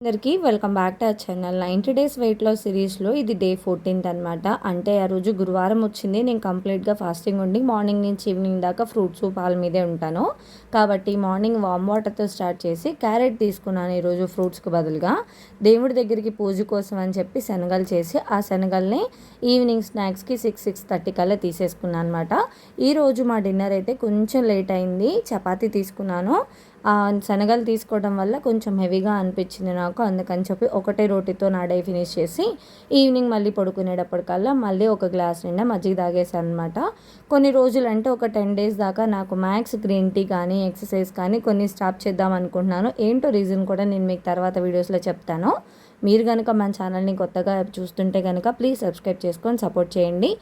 అందరికీ welcome back to our channel. 90 days weight loss సిరీస్లో ఇది డే 14th అనమాట. అంటే ఆ రోజు గురువారం వచ్చింది. నేను కంప్లీట్గా ఫాస్టింగ్ ఉండి మార్నింగ్ నుంచి ఈవినింగ్ దాకా ఫ్రూట్స్ పాల మీదే ఉంటాను. కాబట్టి మార్నింగ్ వామ్ వాటర్తో స్టార్ట్ చేసి క్యారెట్ తీసుకున్నాను ఈరోజు ఫ్రూట్స్కి బదులుగా. దేవుడి దగ్గరికి పూజ కోసం అని చెప్పి శనగలు చేసి ఆ శనగల్ని ఈవినింగ్ స్నాక్స్కి 6-6:30 కల్లా తీసేసుకున్నాను అనమాట. ఈరోజు మా డిన్నర్ అయితే కొంచెం లేట్ అయింది. చపాతీ తీసుకున్నాను. శనగలు తీసుకోవడం వల్ల కొంచెం హెవీగా అనిపించింది నాకు. అందుకని చెప్పి ఒకటే రోటీతో నా డే ఫినిష్ చేసి ఈవినింగ్ మళ్ళీ పడుకునేటప్పటికల్లా మళ్ళీ ఒక గ్లాస్ నిండా మజ్జిగ తాగేసాను అనమాట. కొన్ని రోజులు అంటే ఒక 10 days దాకా నాకు మ్యాక్స్ గ్రీన్ టీ కానీ ఎక్సర్సైజ్ కానీ కొన్ని స్టాప్ చేద్దాం అనుకుంటున్నాను. ఏంటో రీజన్ కూడా నేను మీకు తర్వాత వీడియోస్లో చెప్తాను. మీరు కనుక మన ఛానల్ని కొత్తగా చూస్తుంటే కనుక ప్లీజ్ సబ్స్క్రైబ్ చేసుకొని సపోర్ట్ చేయండి.